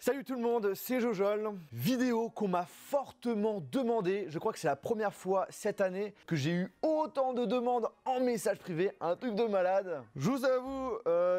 Salut tout le monde, c'est Jojol. Vidéo qu'on m'a fortement demandé. Je crois que c'est la première fois cette année que j'ai eu autant de demandes en message privé. Un truc de malade. Je vous avoue,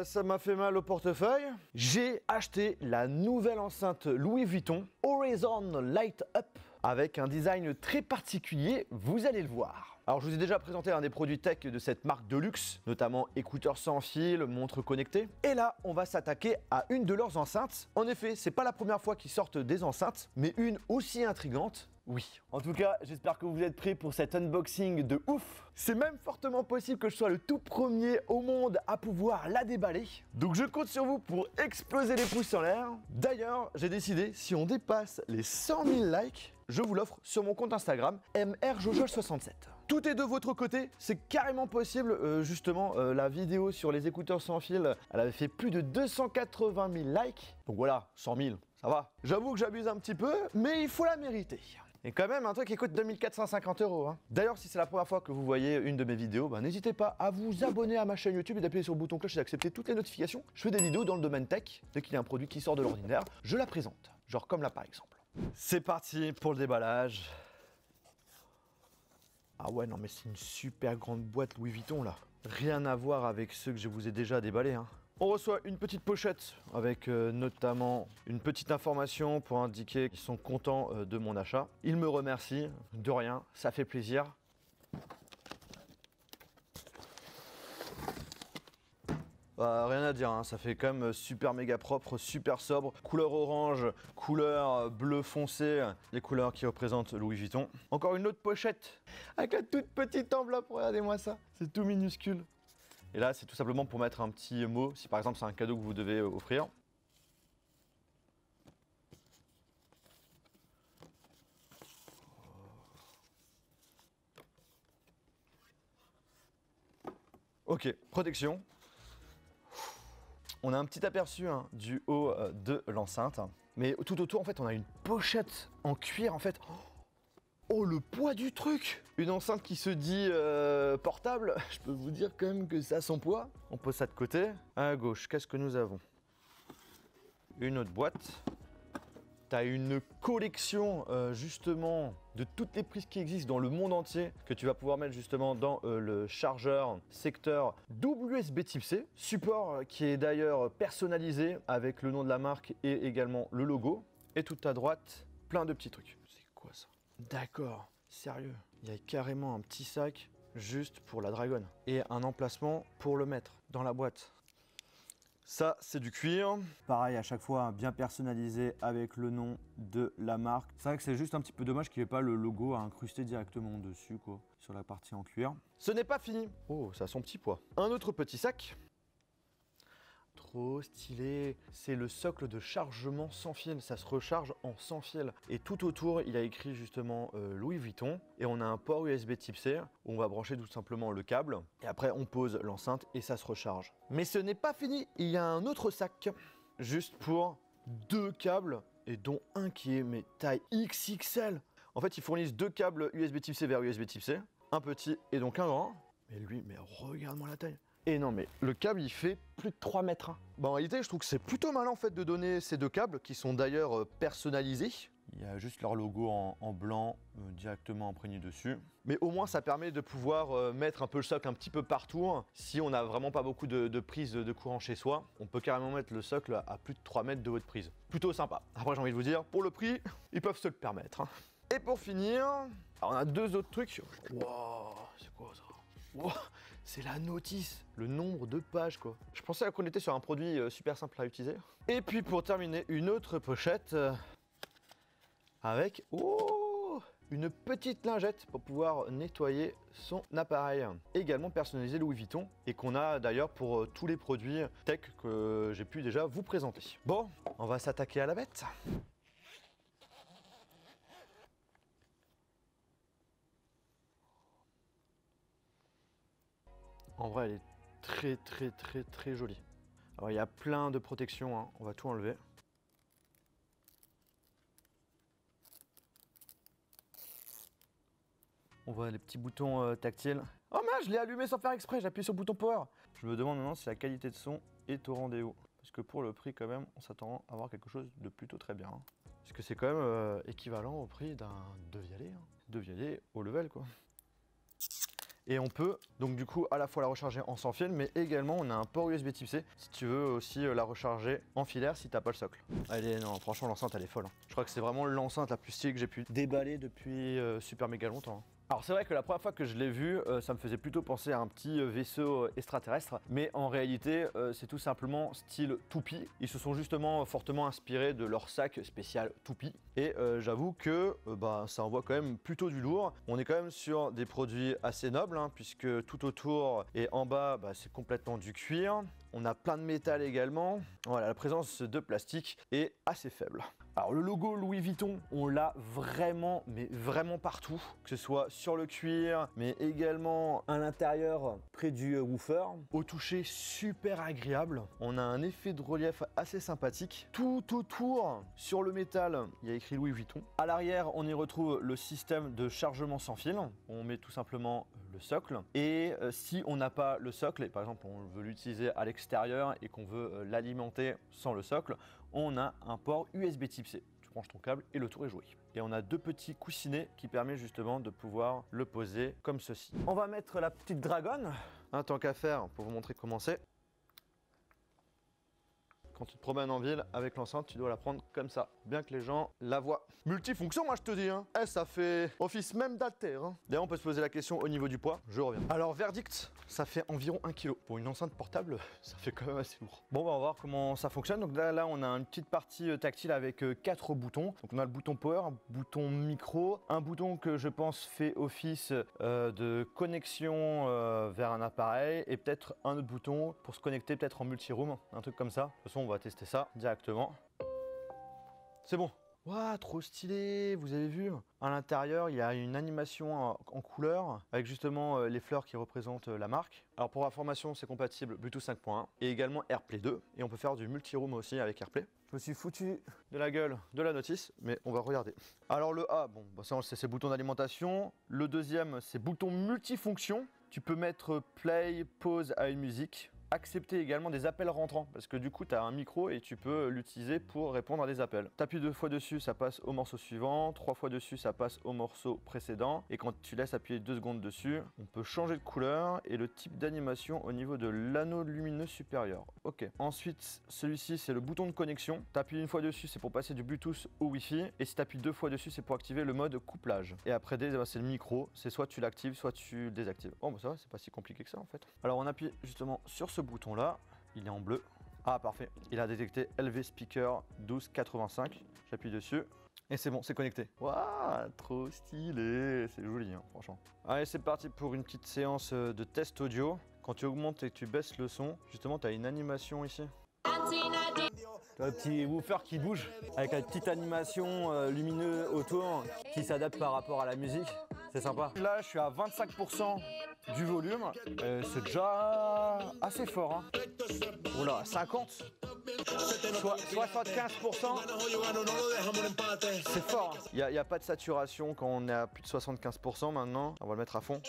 ça m'a fait mal au portefeuille. J'ai acheté la nouvelle enceinte Louis Vuitton Horizon Light Up avec un design très particulier, vous allez le voir. Alors je vous ai déjà présenté un des produits tech de cette marque de luxe, notamment écouteurs sans fil, montres connectées. Et là, on va s'attaquer à une de leurs enceintes. En effet, c'est pas la première fois qu'ils sortent des enceintes, mais une aussi intrigante. Oui. En tout cas, j'espère que vous êtes prêts pour cet unboxing de ouf. C'est même fortement possible que je sois le tout premier au monde à pouvoir la déballer. Donc je compte sur vous pour exploser les pouces en l'air. D'ailleurs, j'ai décidé, si on dépasse les 100 000 likes, je vous l'offre sur mon compte Instagram, mrjojol67. Tout est de votre côté, c'est carrément possible. Justement, la vidéo sur les écouteurs sans fil, elle avait fait plus de 280 000 likes. Donc voilà, 100 000, ça va. J'avoue que j'abuse un petit peu, mais il faut la mériter. Et quand même un truc qui coûte 2450 €. D'ailleurs, si c'est la première fois que vous voyez une de mes vidéos, n'hésitez pas à vous abonner à ma chaîne YouTube et d'appuyer sur le bouton cloche et d'accepter toutes les notifications. Je fais des vidéos dans le domaine tech. Dès qu'il y a un produit qui sort de l'ordinaire, je la présente. Genre comme là par exemple. C'est parti pour le déballage. Ah ouais, non mais c'est une super grande boîte Louis Vuitton là. Rien à voir avec ceux que je vous ai déjà déballés. On reçoit une petite pochette avec notamment une petite information pour indiquer qu'ils sont contents de mon achat. Ils me remercient, de rien, ça fait plaisir. Rien à dire, ça fait quand même super méga propre, super sobre. Couleur orange, couleur bleu foncé, les couleurs qui représentent Louis Vuitton. Encore une autre pochette avec la toute petite enveloppe, regardez-moi ça, c'est tout minuscule. Et là, c'est tout simplement pour mettre un petit mot, si par exemple c'est un cadeau que vous devez offrir. Ok, protection. On a un petit aperçu du haut de l'enceinte. Mais tout autour, en fait, on a une pochette en cuir, en fait. Oh, le poids du truc! Une enceinte qui se dit portable, je peux vous dire quand même que ça a son poids. On pose ça de côté. À gauche, qu'est-ce que nous avons? Une autre boîte. Tu as une collection justement de toutes les prises qui existent dans le monde entier que tu vas pouvoir mettre justement dans le chargeur secteur USB type C. Support qui est d'ailleurs personnalisé avec le nom de la marque et également le logo. Et tout à droite, plein de petits trucs. C'est quoi ça? D'accord, sérieux. Il y a carrément un petit sac juste pour la Dragon et un emplacement pour le mettre dans la boîte. Ça, c'est du cuir. Pareil, à chaque fois, bien personnalisé avec le nom de la marque. C'est vrai que c'est juste un petit peu dommage qu'il n'y ait pas le logo incrusté directement dessus, quoi, sur la partie en cuir. Ce n'est pas fini. Oh, ça a son petit poids. Un autre petit sac. Trop stylé. C'est le socle de chargement sans fil. Ça se recharge en sans fil. Et tout autour, il a écrit justement Louis Vuitton. Et on a un port USB type C où on va brancher tout simplement le câble. Et après, on pose l'enceinte et ça se recharge. Mais ce n'est pas fini. Il y a un autre sac juste pour 2 câbles et dont un qui est mais taille XXL. En fait, ils fournissent 2 câbles USB type C vers USB type C. Un petit et donc un grand. Mais lui, mais regarde-moi la taille. Et non mais le câble il fait plus de 3 mètres. Bon, en réalité je trouve que c'est plutôt malin en fait de donner ces 2 câbles qui sont d'ailleurs personnalisés. Il y a juste leur logo en blanc directement imprégné dessus. Mais au moins ça permet de pouvoir mettre un peu le socle un petit peu partout. Si on n'a vraiment pas beaucoup de prise de courant chez soi, on peut carrément mettre le socle à plus de 3 mètres de haute prise. Plutôt sympa. Après j'ai envie de vous dire, pour le prix, ils peuvent se le permettre. Et pour finir, alors, on a 2 autres trucs. Wow, c'est quoi ça? Wow, c'est la notice, le nombre de pages quoi. Je pensais qu'on était sur un produit super simple à utiliser. Et puis pour terminer, une autre pochette avec une petite lingette pour pouvoir nettoyer son appareil. Également personnalisé Louis Vuitton et qu'on a d'ailleurs pour tous les produits tech que j'ai pu déjà vous présenter. Bon, on va s'attaquer à la bête. En vrai, elle est très jolie. Alors, il y a plein de protections, on va tout enlever. On voit les petits boutons tactiles Oh mince, je l'ai allumé sans faire exprès, j'ai appuyé sur le bouton power. Je me demande maintenant si la qualité de son est au rendez-vous. Parce que pour le prix quand même, on s'attend à avoir quelque chose de plutôt très bien. Parce que c'est quand même équivalent au prix d'un Devialet. Devialet au level quoi. Et on peut donc du coup à la fois la recharger en sans fil, mais également on a un port USB type C si tu veux aussi la recharger en filaire si t'as pas le socle. Allez, non, franchement l'enceinte elle est folle. Je crois que c'est vraiment l'enceinte la plus stylée que j'ai pu déballer depuis super méga longtemps. Alors c'est vrai que la première fois que je l'ai vu, ça me faisait plutôt penser à un petit vaisseau extraterrestre, mais en réalité c'est tout simplement style toupie. Ils se sont justement fortement inspirés de leur sac spécial toupie. Et j'avoue que ça envoie quand même plutôt du lourd. On est quand même sur des produits assez nobles, puisque tout autour et en bas c'est complètement du cuir. On a plein de métal également. Voilà, la présence de plastique est assez faible. Alors le logo Louis Vuitton, on l'a vraiment, mais vraiment partout. Que ce soit sur le cuir, mais également à l'intérieur, près du woofer. Au toucher super agréable. On a un effet de relief assez sympathique. Tout autour, sur le métal, il y a écrit Louis Vuitton. À l'arrière, on y retrouve le système de chargement sans fil. On met tout simplement le socle. Et si on n'a pas le socle, et par exemple on veut l'utiliser à l'extérieur et qu'on veut l'alimenter sans le socle, on a un port USB type C. Tu branches ton câble et le tour est joué. Et on a deux petits coussinets qui permettent justement de pouvoir le poser comme ceci. On va mettre la petite dragonne, tant qu'à faire pour vous montrer comment c'est. Quand tu te promènes en ville avec l'enceinte, tu dois la prendre comme ça, bien que les gens la voient. Multifonction, moi je te dis, ça fait office même d'alter. D'ailleurs, on peut se poser la question au niveau du poids, je reviens. Alors, verdict, ça fait environ 1 kg. Pour une enceinte portable, ça fait quand même assez lourd. Bon, on va voir comment ça fonctionne. Donc là, on a une petite partie tactile avec 4 boutons. Donc on a le bouton power, un bouton micro, un bouton que je pense fait office de connexion vers un appareil et peut-être un autre bouton pour se connecter peut-être en multi-room, un truc comme ça. De toute façon, on va tester ça directement. C'est bon. Waouh, trop stylé, vous avez vu? À l'intérieur, il y a une animation en couleur avec justement les fleurs qui représentent la marque. Alors pour information, c'est compatible Bluetooth 5.1 et également AirPlay 2. Et on peut faire du multi-room aussi avec AirPlay. Je me suis foutu de la gueule de la notice, mais on va regarder. Alors le A, bon, ça c'est bouton d'alimentation. Le deuxième, c'est bouton multifonction. Tu peux mettre play, pause à une musique. Accepter également des appels rentrants parce que du coup tu as un micro et tu peux l'utiliser pour répondre à des appels. T'appuies 2 fois dessus, ça passe au morceau suivant, 3 fois dessus, ça passe au morceau précédent et quand tu laisses appuyer 2 secondes dessus, on peut changer de couleur et le type d'animation au niveau de l'anneau lumineux supérieur. Ok. Ensuite, celui-ci c'est le bouton de connexion. T'appuies une fois dessus, c'est pour passer du Bluetooth au Wi-Fi et si t'appuies 2 fois dessus, c'est pour activer le mode couplage. Et après c'est le micro, c'est soit tu l'actives, soit tu le désactives. Oh bah ça va, c'est pas si compliqué que ça en fait. Alors on appuie justement sur ce bouton là, il est en bleu. Ah parfait, il a détecté LV Speaker 1285, j'appuie dessus et c'est bon, c'est connecté. Waouh, trop stylé, c'est joli franchement. Allez, c'est parti pour une petite séance de test audio. Quand tu augmentes et que tu baisses le son, justement tu as une animation ici. Tu as un petit woofer qui bouge avec une petite animation lumineuse autour qui s'adapte par rapport à la musique. C'est sympa. Là, je suis à 25% du volume. C'est déjà assez fort. Oula, 50 75%. C'est fort. Il n'y a pas de saturation quand on est à plus de 75% maintenant. On va le mettre à fond.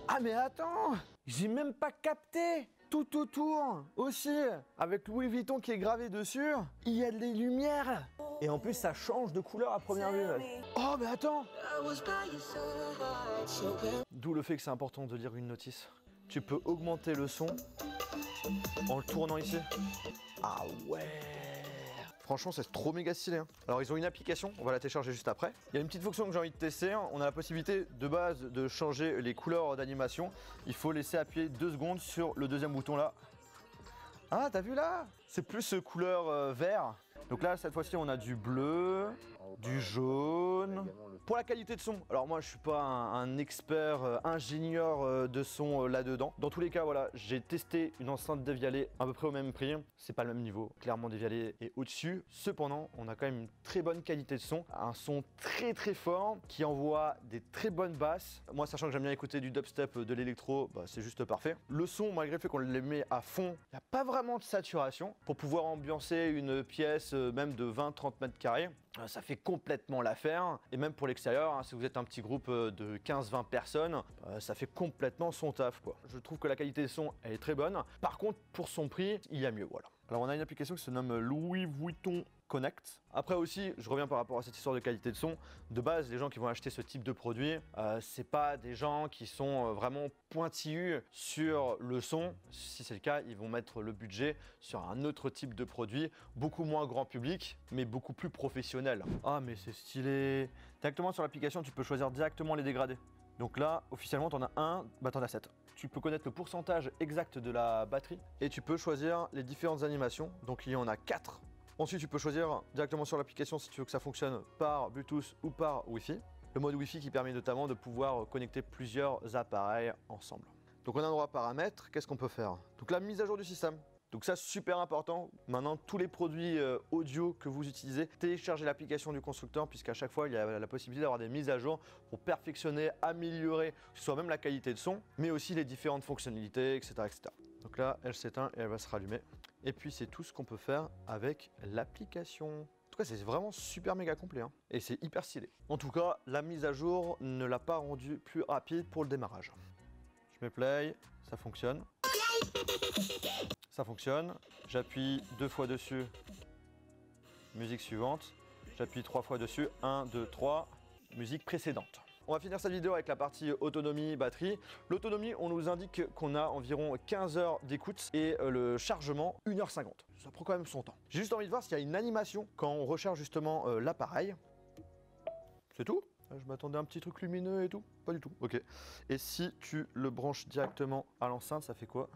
Ah mais attends, j'ai même pas capté. Tout autour aussi, avec Louis Vuitton qui est gravé dessus, il y a des lumières. Et en plus, ça change de couleur à première vue. Oh, mais attends! D'où le fait que c'est important de lire une notice. Tu peux augmenter le son en le tournant ici. Ah ouais! Franchement, c'est trop méga stylé. Alors, ils ont une application, on va la télécharger juste après. Il y a une petite fonction que j'ai envie de tester. On a la possibilité de base de changer les couleurs d'animation. Il faut laisser appuyer 2 secondes sur le deuxième bouton là. Ah, t'as vu là? C'est plus couleur vert. Donc là, cette fois-ci, on a du bleu, du jaune. Pour la qualité de son, alors moi je suis pas un expert ingénieur de son là-dedans. Dans tous les cas, voilà, j'ai testé une enceinte Devialet à peu près au même prix. C'est pas le même niveau, clairement Devialet est au-dessus. Cependant, on a quand même une très bonne qualité de son. Un son très fort qui envoie des très bonnes basses. Moi, sachant que j'aime bien écouter du dubstep, de l'électro, c'est juste parfait. Le son, malgré le fait qu'on les met à fond, il n'y a pas vraiment de saturation. Pour pouvoir ambiancer une pièce pièce même de 20-30 mètres carrés, ça fait complètement l'affaire. Et même pour l'extérieur, hein, si vous êtes un petit groupe de 15-20 personnes, ça fait complètement son taf, quoi. Je trouve que la qualité de son, elle est très bonne. Par contre, pour son prix, il y a mieux, voilà. Alors on a une application qui se nomme Louis Vuitton Connect. Après aussi, je reviens par rapport à cette histoire de qualité de son. De base, les gens qui vont acheter ce type de produit, c'est pas des gens qui sont vraiment pointillus sur le son. Si c'est le cas, ils vont mettre le budget sur un autre type de produit, beaucoup moins grand public, mais beaucoup plus professionnel. Ah mais c'est stylé. Directement sur l'application, tu peux choisir directement les dégradés. Donc là, officiellement, tu en as un, bah tu en as 7. Tu peux connaître le pourcentage exact de la batterie et tu peux choisir les différentes animations. Donc il y en a 4. Ensuite, tu peux choisir directement sur l'application si tu veux que ça fonctionne par Bluetooth ou par Wi-Fi. Le mode Wi-Fi qui permet notamment de pouvoir connecter plusieurs appareils ensemble. Donc on a un droit paramètres, qu'est-ce qu'on peut faire? Donc la mise à jour du système. Donc ça, super important. Maintenant, tous les produits audio que vous utilisez, téléchargez l'application du constructeur puisqu'à chaque fois, il y a la possibilité d'avoir des mises à jour pour perfectionner, améliorer, que ce soit même la qualité de son, mais aussi les différentes fonctionnalités, etc. etc. Donc là, elle s'éteint et elle va se rallumer. Et puis, c'est tout ce qu'on peut faire avec l'application. En tout cas, c'est vraiment super méga complet hein. Et c'est hyper stylé. En tout cas, la mise à jour ne l'a pas rendu plus rapide pour le démarrage. Je mets play, ça fonctionne. Ça fonctionne. J'appuie 2 fois dessus. Musique suivante. J'appuie 3 fois dessus. 1, 2, 3. Musique précédente. On va finir cette vidéo avec la partie autonomie batterie. L'autonomie, on nous indique qu'on a environ 15 heures d'écoute et le chargement 1h50. Ça prend quand même son temps. J'ai juste envie de voir s'il y a une animation quand on recharge justement l'appareil. C'est tout? Je m'attendais à un petit truc lumineux et tout. Pas du tout. Ok. Et si tu le branches directement à l'enceinte, ça fait quoi?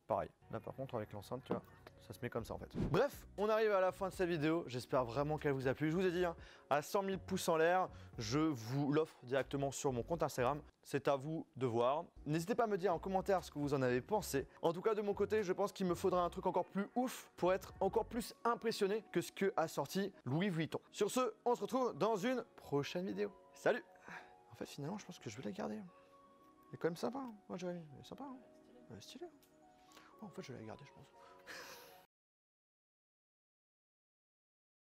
Pareil. Là par contre avec l'enceinte, tu vois, ça se met comme ça en fait. Bref, on arrive à la fin de cette vidéo. J'espère vraiment qu'elle vous a plu. Je vous ai dit, hein, à 100 000 pouces en l'air, je vous l'offre directement sur mon compte Instagram. C'est à vous de voir. N'hésitez pas à me dire en commentaire ce que vous en avez pensé. En tout cas, de mon côté, je pense qu'il me faudra un truc encore plus ouf pour être encore plus impressionné que ce que a sorti Louis Vuitton. Sur ce, on se retrouve dans une prochaine vidéo. Salut! En fait, finalement, je pense que je vais la garder. Elle est quand même sympa, hein. Moi, Jérémy, elle est sympa, hein. Elle est stylée. En fait, je vais la garder, je pense.